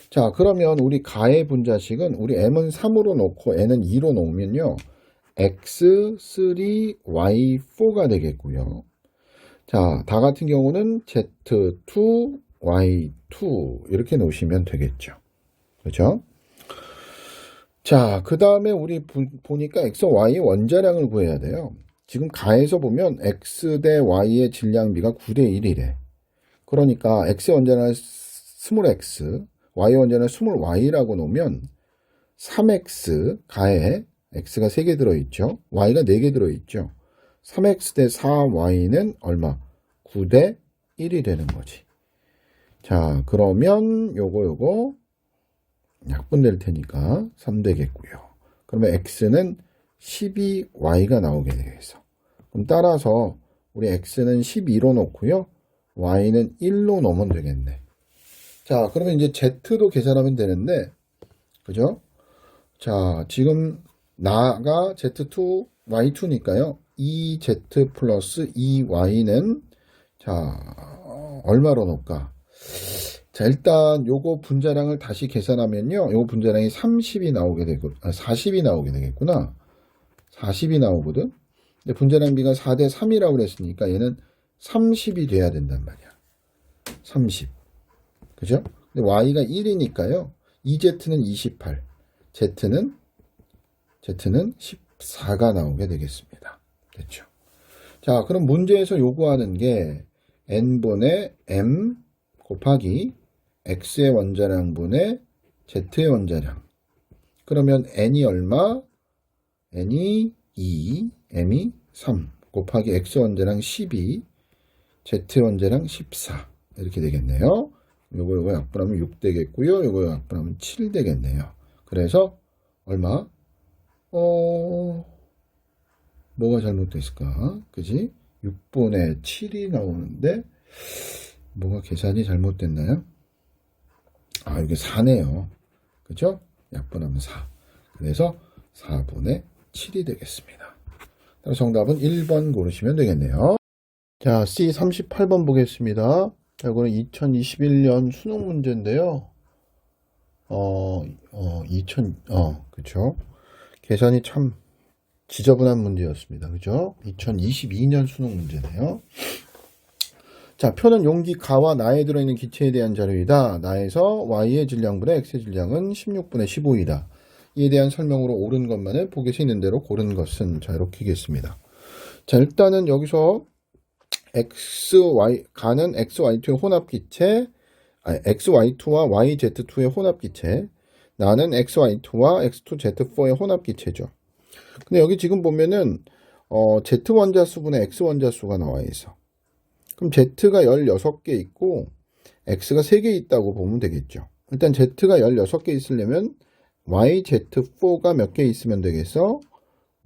자, 그러면 우리 가의 분자식은 우리 m은 3으로 놓고 n은 2로 놓으면요. x3, y4가 되겠고요. 자, 다 같은 경우는 z2, y2 이렇게 놓으시면 되겠죠. 그렇죠? 자, 그 다음에 우리 보니까 x, y의 원자량을 구해야 돼요. 지금 가에서 보면 x 대 y의 질량비가 9대 1이래. 그러니까 x의 원자량을 20x, y의 원자량을 20y라고 놓으면 3x 가에 x가 3개 들어있죠. y가 4개 들어있죠. 3x 대 4y는 얼마? 9대 1이 되는 거지. 자, 그러면 요거 약분될 테니까 3 되겠고요. 그러면 x는 12y가 나오게 되겠어. 그럼 따라서 우리 x는 12로 놓고요. y는 1로 놓으면 되겠네. 자, 그러면 이제 z도 계산하면 되는데, 그죠? 자, 지금 나가 z2, y2니까요. 2z 플러스 2y는 자, 얼마로 놓을까? 자, 일단 요거 분자량을 다시 계산하면요. 요거 분자량이 30이 나오게 되고, 40이 나오게 되겠구나. 40이 나오거든. 근데 분자량비가 4대 3이라고 그랬으니까 얘는 30이 돼야 된단 말이야. 30. 그죠? 근데 y가 1이니까요. 2z는 28. z는 14가 나오게 되겠습니다. 됐죠? 자, 그럼 문제에서 요구하는 게 n분의 m 곱하기 x의 원자량 분의 z의 원자량. 그러면 n이 얼마? n이 2, m이 3 곱하기 x 원자량 12, z 원자량 14 이렇게 되겠네요. 요거 약분하면 6 되겠고요. 요거 약분하면 7 되겠네요. 그래서 얼마? 뭐가 잘못됐을까? 그지? 6분의 7이 나오는데 뭐가 계산이 잘못됐나요? 아, 이게 4네요. 그죠? 약분하면 4. 그래서 4분의 7이 되겠습니다. 정답은 1번 고르시면 되겠네요. 자, C 38번 보겠습니다. 자, 이거는 2021년 수능 문제인데요. 그쵸. 계산이 참 지저분한 문제였습니다. 그죠? 2022년 수능 문제네요. 자, 표는 용기 가와 나에 들어있는 기체에 대한 자료이다. 나에서 y의 질량분의 x의 질량은 16분의 15이다. 이에 대한 설명으로 옳은 것만을 보기에 있는 대로 고른 것은, 자, 이렇게 하겠습니다. 자, 일단은 여기서 가는 xy2의 혼합기체, xy2와 yz2의 혼합기체, 나는 xy2와 x2z4의 혼합기체죠. 근데 여기 지금 보면은 z 원자수분의 x원자수가 나와 있어. 그럼 z가 16개 있고 x가 3개 있다고 보면 되겠죠. 일단 z가 16개 있으려면 yz4가 몇 개 있으면 되겠어?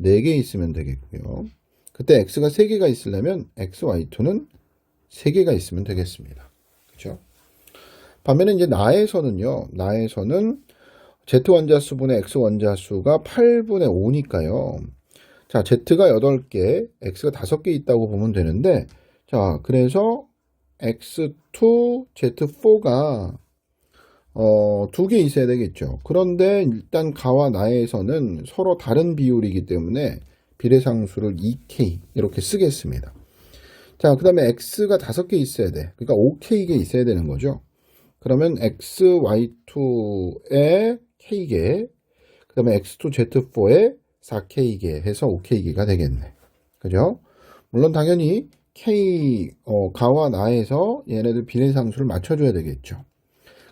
4개 있으면 되겠고요. 그때 x가 3개가 있으려면 xy2는 3개가 있으면 되겠습니다. 그렇죠? 반면에 이제 나에서는요. 나에서는 z원자수분의 x원자수가 8분의 5니까요. 자, z가 8개, x가 5개 있다고 보면 되는데, 자, 그래서 x2, z4가 두 개 있어야 되겠죠. 그런데 일단 가와 나에서는 서로 다른 비율이기 때문에 비례상수를 2k 이렇게 쓰겠습니다. 자, 그 다음에 x가 5개 있어야 돼. 그러니까 5k개 있어야 되는 거죠. 그러면 x, y2에 k개, 그 다음에 x2, z4에 4k개 해서 5k개가 되겠네. 그죠? 물론 당연히 가와 나에서 얘네들 비례상수를 맞춰줘야 되겠죠.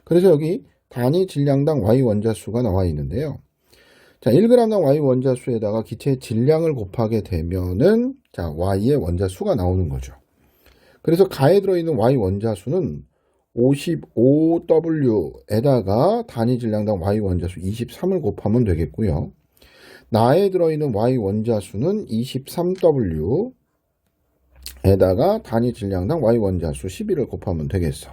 그래서 여기 단위 질량당 y 원자수가 나와 있는데요. 자, 1g당 y 원자수에다가 기체의 질량을 곱하게 되면은 자, y의 원자수가 나오는 거죠. 그래서 가에 들어있는 y 원자수는 55W에다가 단위 질량당 y 원자수 23을 곱하면 되겠고요. 나에 들어있는 y 원자수는 23W에다가 단위 질량당 y 원자수 11을 곱하면 되겠어.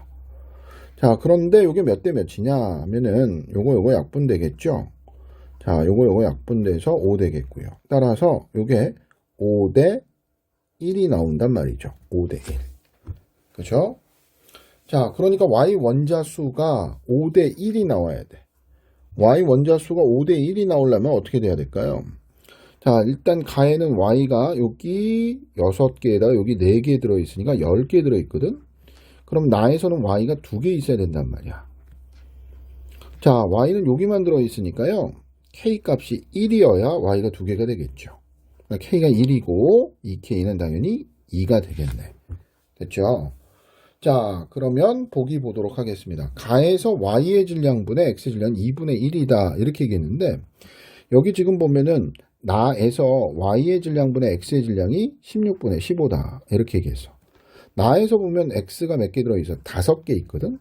자, 그런데 이게 몇 대 몇이냐 하면은 요거 약분되겠죠. 자, 요거 약분돼서 5 되겠고요. 따라서 요게 5대 1이 나온단 말이죠. 5대 1. 그죠? 자, 그러니까 y 원자수가 5대 1이 나와야 돼. y 원자수가 5대 1이 나오려면 어떻게 돼야 될까요? 자, 일단 가에는 y가 여기 6개에다가 여기 4개 들어있으니까 10개 들어있거든? 그럼 나에서는 y가 2개 있어야 된단 말이야. 자, y는 여기만 들어있으니까요. k 값이 1이어야 y가 2개가 되겠죠. 그러니까 k가 1이고 2k는 당연히 2가 되겠네. 됐죠? 자, 그러면 보기 보도록 하겠습니다. 가에서 y의 질량분의 x의 질량 2분의 1이다 이렇게 얘기했는데 여기 지금 보면은 나에서 y의 질량분의 x의 질량이 16분의 15다 이렇게 얘기했어. 나에서 보면 x가 몇 개 들어있어? 5개 있거든.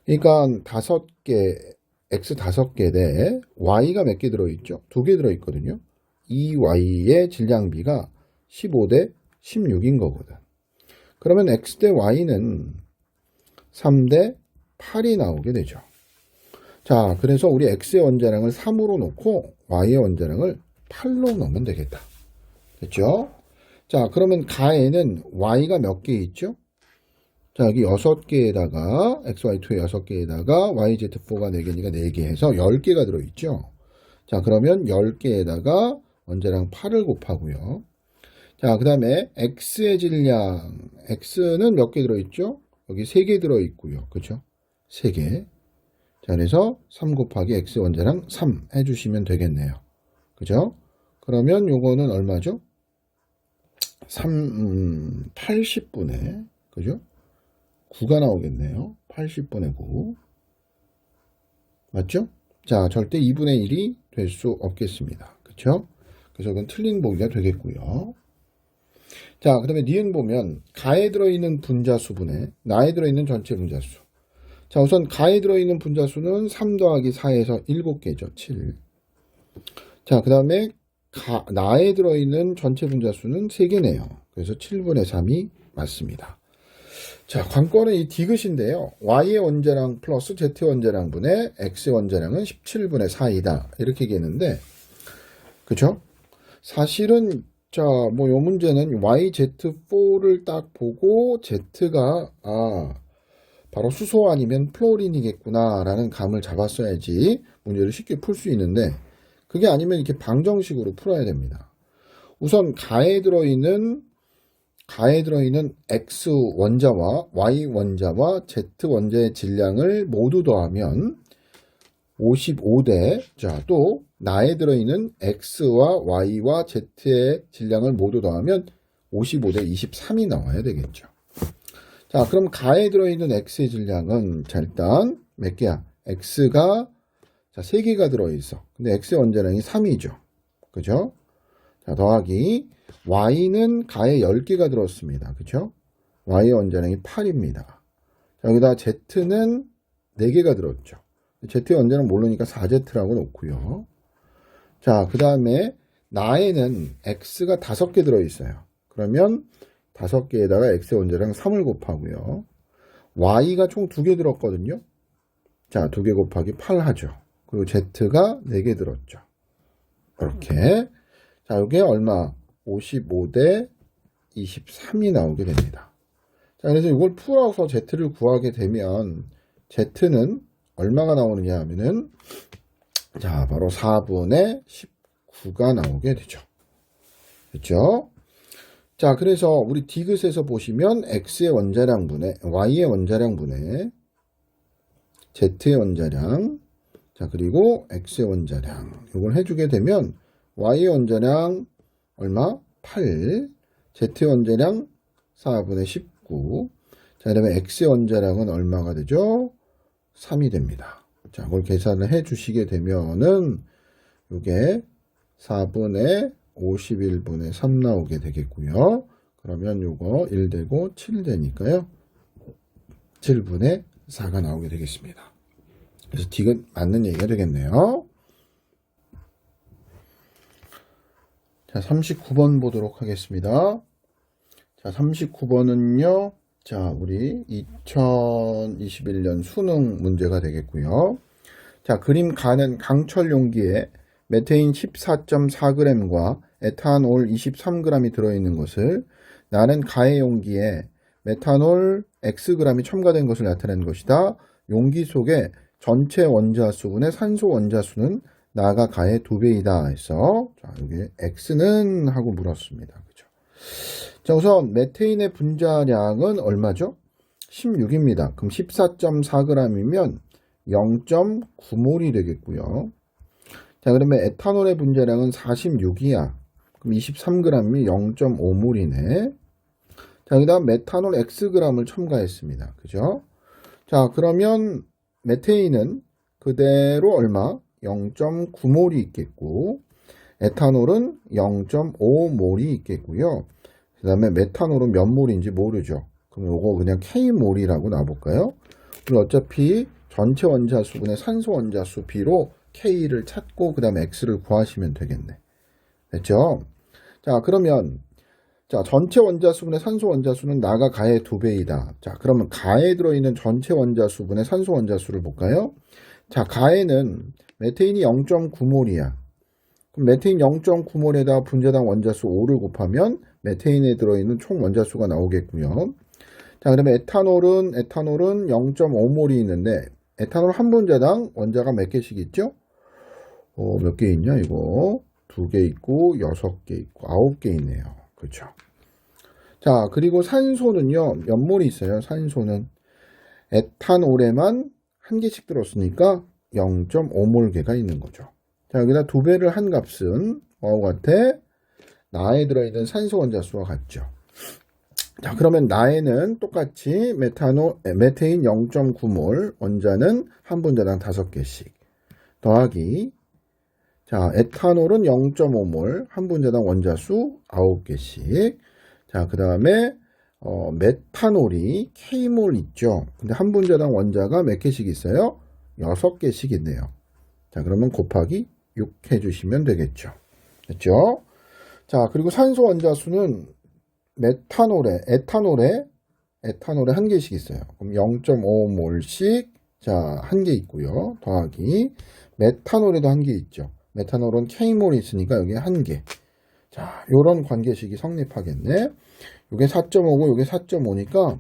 그러니까 5개, x 5개 대 y가 몇 개 들어있죠? 2개 들어있거든요. 이 y의 질량비가 15대 16인 거거든. 그러면 x 대 y는 3대 8이 나오게 되죠. 자, 그래서 우리 x의 원자량을 3으로 놓고 y의 원자량을 8로 넣으면 되겠다. 됐죠? 자, 그러면 가에는 y가 몇 개 있죠? 자, 여기 6개에다가 xy2에 6개에다가 yz4가 4개니까 4개 해서 10개가 들어있죠. 자, 그러면 10개에다가 원자량 8을 곱하고요. 자, 그 다음에 x의 질량, x는 몇 개 들어있죠? 여기 3개 들어있고요. 그렇죠? 3개. 자, 그래서 3 곱하기 x 원자량 3 해주시면 되겠네요. 그죠? 그러면 요거는 얼마죠? 80분의, 그죠? 9가 나오겠네요. 80분의 9. 맞죠? 자, 절대 2분의 1이 될 수 없겠습니다. 그쵸? 그래서 그건 틀린 보기가 되겠고요. 자, 그 다음에 니은 보면 가에 들어있는 분자수분의 나에 들어있는 전체 분자수. 자, 우선 가에 들어있는 분자수는 3 더하기 4에서 7개죠. 7. 자, 그 다음에 나에 들어있는 전체 분자수는 3개네요. 그래서 7분의 3이 맞습니다. 자, 관건은 이 디귿인데요. y의 원자량 플러스 z의 원자량분의 x의 원자량은 17분의 4이다. 이렇게 얘기했는데, 그쵸? 사실은, 자, 뭐, 요 문제는 yz4를 딱 보고 z가, 바로 수소 아니면 플로린이겠구나, 라는 감을 잡았어야지 문제를 쉽게 풀 수 있는데, 그게 아니면 이렇게 방정식으로 풀어야 됩니다. 우선 가에 들어있는 x 원자와 y 원자와 z 원자의 질량을 모두 더하면 55대, 자, 또 나에 들어있는 x와 y와 z의 질량을 모두 더하면 55대 23이 나와야 되겠죠. 자, 그럼 가에 들어있는 x의 질량은, 자, 일단 몇 개야? x가, 자, 3개가 들어있어. 근데 x의 원자량이 3이죠. 그죠? 자, 더하기 y는 가에 10개가 들었습니다. 그죠? y의 원자량이 8입니다. 자, 여기다 z는 4개가 들었죠. z의 원자량 모르니까 4z라고 놓고요. 자, 그 다음에 나에는 x가 5개 들어있어요. 그러면 5개에다가 x의 원자량 3을 곱하고요. y가 총 2개 들었거든요. 자, 2개 곱하기 8 하죠. 그리고 z가 4개 들었죠. 이렇게. 자, 이게 얼마? 55대 23이 나오게 됩니다. 자, 그래서 이걸 풀어서 z를 구하게 되면 z는 얼마가 나오느냐 하면은 자, 바로 4분의 19가 나오게 되죠. 그렇죠? 자, 그래서 우리 디귿에서 보시면 x의 원자량분의 y의 원자량분의 z의 원자량, 자, 그리고 x의 원자량 이걸 해주게 되면 y의 원자량 얼마? 8, z의 원자량 4분의 19, 자, 그다음에 x의 원자량은 얼마가 되죠? 3이 됩니다. 자, 그걸 계산을 해 주시게 되면은 이게 4분의 51분의 3 나오게 되겠고요. 그러면 요거 1 되고 7 되니까요. 7분의 4가 나오게 되겠습니다. 그래서 디귿 맞는 얘기가 되겠네요. 자, 39번 보도록 하겠습니다. 자, 39번은요. 자, 우리 2021년 수능 문제가 되겠고요. 자, 그림 가는 강철 용기에 메테인 14.4g과 에탄올 23g이 들어있는 것을 나는 가해 용기에 메탄올 Xg이 첨가된 것을 나타낸 것이다. 용기 속에 전체 원자수분의 산소 원자수는 나가 가해 2배이다 해서 자, 여기 X는 하고 물었습니다. 그죠? 자, 우선 메테인의 분자량은 얼마죠? 16입니다. 그럼 14.4g이면 0.9몰이 되겠고요. 자, 그러면 에탄올의 분자량은 46이야. 그럼 23g이 0.5몰이네. 자, 그 다음 메탄올 Xg을 첨가했습니다. 그죠? 자, 그러면 메테인은 그대로 얼마? 0.9몰이 있겠고, 에탄올은 0.5몰이 있겠고요. 그 다음에 메탄올은 몇 몰인지 모르죠. 그럼 이거 그냥 K몰이라고 놔볼까요? 그리고 어차피 전체 원자수분의 산소 원자수 B로 K를 찾고 그 다음에 X를 구하시면 되겠네. 됐죠? 자, 그러면 자, 전체 원자수분의 산소 원자수는 나가 가해 2배이다. 자, 그러면 가에 들어있는 전체 원자수분의 산소 원자수를 볼까요? 자, 가에는 메테인이 0.9몰이야. 그럼 메테인 0.9몰에다가 분자당 원자수 5를 곱하면 메테인에 들어있는 총 원자수가 나오겠고요. 자, 그러면 에탄올은 0.5몰이 있는데 에탄올 한 분자당 원자가 몇 개씩 있죠? 몇 개 있냐 이거? 2개 있고 6개 있고 9개 있네요. 그렇죠? 자, 그리고 산소는요. 몇 몰이 있어요? 산소는 에탄올에만 1개씩 들었으니까 0.5몰계가 있는 거죠. 자, 여기다 2배를 한 값은 뭐와 같아? 나에 들어있는 산소 원자수와 같죠. 자, 그러면 나에는 똑같이 메테인 0.9몰, 원자는 한 분자당 5개씩 더하기, 자, 에탄올은 0.5몰, 한 분자당 원자수 9개씩. 자, 그 다음에 메탄올이 K몰 있죠. 근데 한 분자당 원자가 몇 개씩 있어요? 6개씩 있네요. 자, 그러면 곱하기 6 해주시면 되겠죠. 됐죠? 자, 그리고 산소 원자수는 에탄올에 1개씩 있어요. 그럼 0.5몰씩, 자, 1개 있고요. 더하기, 메탄올에도 1개 있죠. 메탄올은 K몰이 있으니까 여기에 1개. 자, 요런 관계식이 성립하겠네. 요게 4.5고 요게 4.5니까,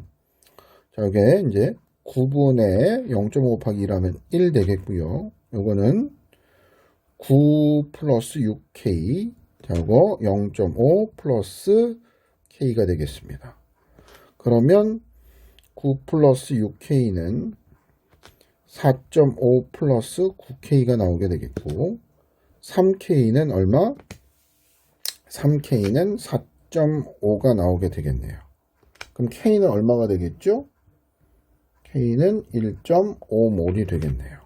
자, 요게 이제 9분의 0.5 곱하기 1하면 1 되겠고요. 요거는 9 플러스 6K, 자, 요거 0.5 플러스 K가 되겠습니다. 그러면 9 플러스 6K는 4.5 플러스 9K가 나오게 되겠고, 3K는 얼마? 3K는 4.5가 나오게 되겠네요. 그럼 K는 얼마가 되겠죠? K는 1.5몰이 되겠네요.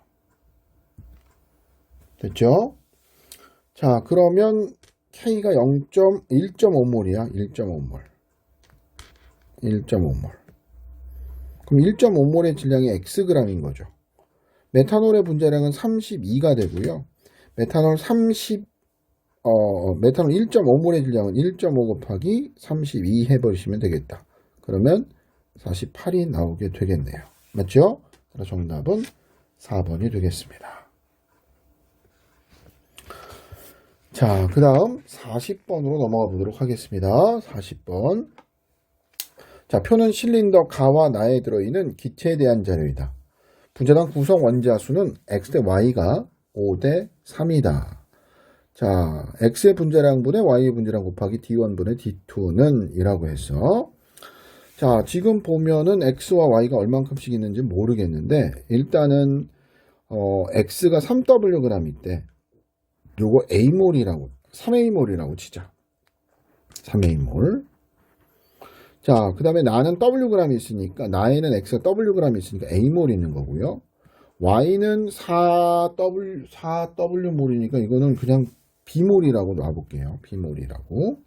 됐죠? 자, 그러면 K가 1.5몰이야. 1.5몰. 1.5몰. 그럼 1.5몰의 질량이 Xg인 거죠. 메탄올의 분자량은 32가 되고요. 메탄올 1.5몰의 질량은 1.5 곱하기 32 해버리시면 되겠다. 그러면 48이 나오게 되겠네요. 맞죠? 그래서 정답은 4번이 되겠습니다. 자, 그 다음 40번으로 넘어가 보도록 하겠습니다. 40번. 자, 표는 실린더 가와 나에 들어있는 기체에 대한 자료이다. 분자당 구성 원자수는 x 대 y가 5 대 3이다. 자, x의 분자량분의 y의 분자량 곱하기 d1분의 d2는 이라고 했어. 자, 지금 보면은 x와 y가 얼만큼씩 있는지 모르겠는데 일단은 x가 3wg 있대. 요거 a몰이라고 3a몰이라고 치자. 3a몰. 자, 그 다음에 나는 wg이 있으니까 나에는 x가 wg이 있으니까 a몰이 있는 거고요. y는 4w몰이니까 이거는 그냥 b몰이라고 놔볼게요. b몰이라고.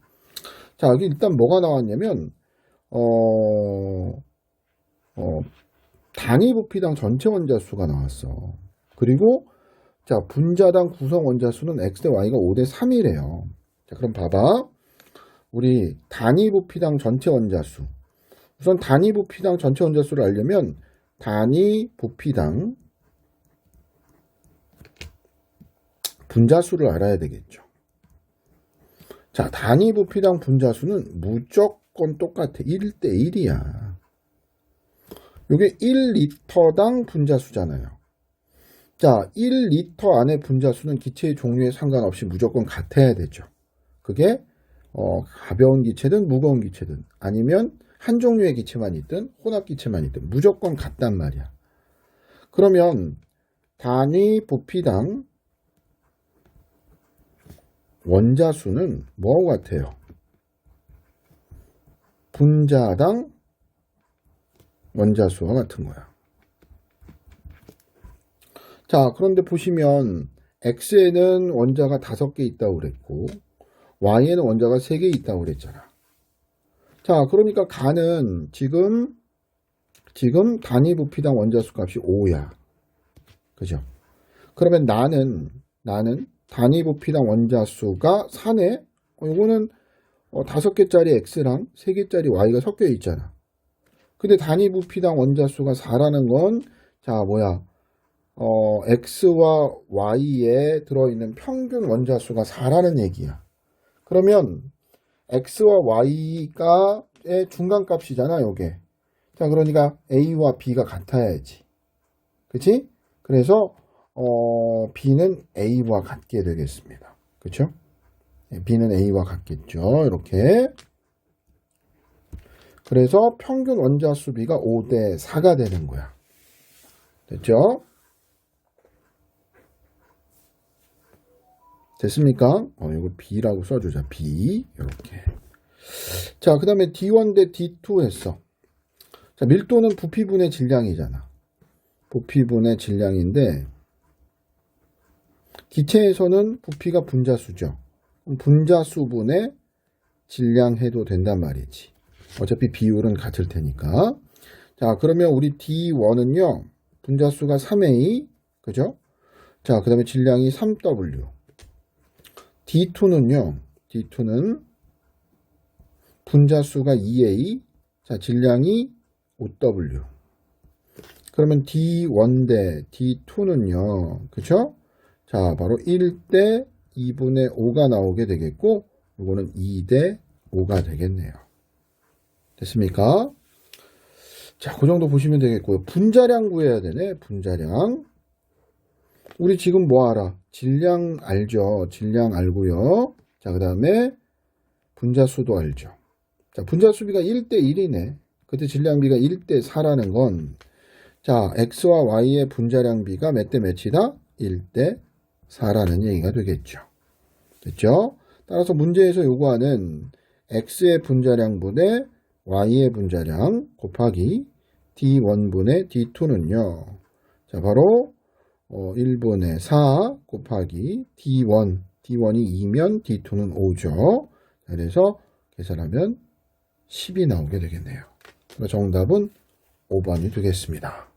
자, 여기 일단 뭐가 나왔냐면 단위 부피당 전체 원자수가 나왔어. 그리고 자, 분자당 구성 원자수는 x 대 y가 5 대 3이래요. 자, 그럼 봐봐. 우리 단위 부피당 전체 원자수. 우선 단위 부피당 전체 원자수를 알려면 단위 부피당 분자수를 알아야 되겠죠. 자, 단위 부피당 분자수는 무조건 똑같아. 1대 1이야. 이게 1리터당 분자수잖아요. 자, 1리터 안에 분자수는 기체의 종류에 상관없이 무조건 같아야 되죠. 그게 가벼운 기체든 무거운 기체든 아니면 한 종류의 기체만 있든 혼합 기체만 있든 무조건 같단 말이야. 그러면 단위 부피당 원자수는 뭐하고 같아요? 분자당 원자수와 같은 거야. 자, 그런데 보시면 x에는 원자가 5개 있다고 그랬고 y에는 원자가 3개 있다고 그랬잖아. 자, 그러니까 가는 지금 단위 부피당 원자수 값이 5야. 그죠? 그러면 나는 단위 부피당 원자수가 4네? 요거는 5개짜리 x랑 3개짜리 y가 섞여 있잖아. 근데 단위 부피당 원자수가 4라는 건 자, 뭐야? x와 y에 들어있는 평균 원자수가 4라는 얘기야. 그러면 x와 y가 의 중간값이잖아, 요게. 자, 그러니까 a와 b가 같아야지. 그치? 그래서 b는 a와 같게 되겠습니다. 그쵸? b는 a와 같겠죠. 이렇게. 그래서 평균 원자수 비가 5 대 4가 되는 거야. 됐죠? 됐습니까? 이거 B라고 써주자. B. 이렇게. 자, 그 다음에 D1 대 D2 했어. 자, 밀도는 부피분의 질량이잖아. 부피분의 질량인데, 기체에서는 부피가 분자수죠. 분자수분의 질량 해도 된단 말이지. 어차피 비율은 같을 테니까. 자, 그러면 우리 D1은요, 분자수가 3A, 그죠? 자, 그 다음에 질량이 3W. D2는 분자수가 2A, 자, 질량이 5W. 그러면 D1 대 D2는요, 그쵸? 자, 바로 1대 2분의 5가 나오게 되겠고, 이거는 2대 5가 되겠네요. 됐습니까? 자, 그 정도 보시면 되겠고요. 분자량 구해야 되네, 분자량. 우리 지금 뭐 알아? 질량 알죠? 질량 알고요. 자, 그 다음에 분자수도 알죠. 자, 분자수비가 1대 1이네. 그때 질량비가 1대 4라는 건, 자, x와 y의 분자량비가 몇 대 몇이다? 1대 4라는 얘기가 되겠죠. 됐죠? 따라서 문제에서 요구하는 x의 분자량분의 y의 분자량 곱하기 d1분의 d2는요. 자, 바로 1분의 4 곱하기 D1. D1이 2면 D2는 5죠. 그래서 계산하면 10이 나오게 되겠네요. 정답은 5번이 되겠습니다.